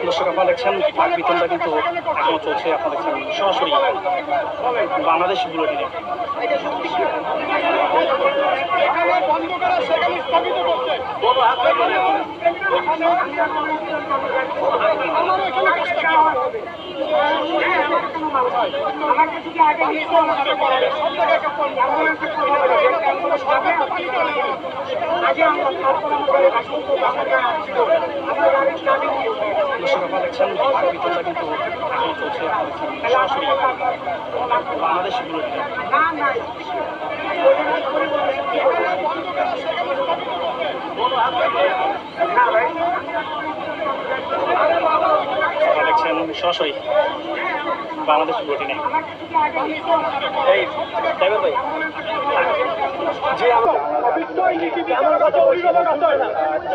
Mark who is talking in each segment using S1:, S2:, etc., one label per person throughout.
S1: দর্শক আপনারা দেখছেন বিতরণটা কিন্তু এখনো চলছে। আপনারা দেখছেন সরাসরি বাংলাদেশ বুলেটিনে। বন্ধ করা সেখানে স্থগিত করছে। দেখছেন বিতরণটা কিন্তু এখনো চলছে। সরাসরি বাংলাদেশ বুলেটিনে। দেখছেন সরাসরি বাংলাদেশ বুলেটিনে। এই ড্রাইভার ভাই যে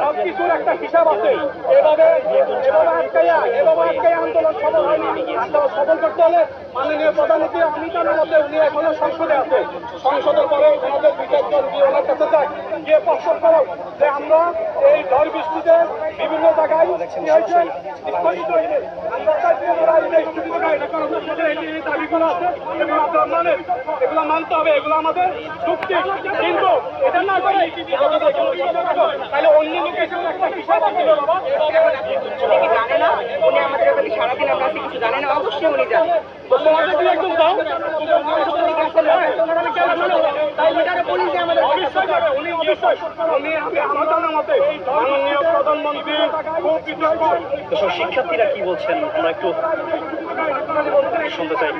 S1: সবকিছুর একটা হিসাব আছে। এভাবে আন্দোলন সফল হয়নি। আন্দোলন সফল করতে হলে মাননীয় প্রধানমন্ত্রী অমিতাভের মধ্যে উনি এখনো সংসদে আছে। সংসদের পরে ওনাদের বিচারজন গিয়ে ওনার কাছে যায়, গিয়ে প্রস্তাব করো যে আমরা এই ঝড় বৃষ্টিতে বিভিন্ন জায়গায় স্থগিত হইলে আমরা দাবিগুলো আছে এগুলো আপনারা মানেন, এগুলো মানতে হবে, এগুলো আমাদের চুক্তি। কিন্তু এটা না করে তাহলে অন্য লোকের একটা হিসাব আছে।
S2: জানে না উনি আমাদের ব্যাপারে সারাদিন আমরা কিছু জানে না, অবশ্যই উনি জানেন।
S1: একদম দাও শিক্ষার্থীরা কি বলছেন আমরা একটু শুনতে চাই।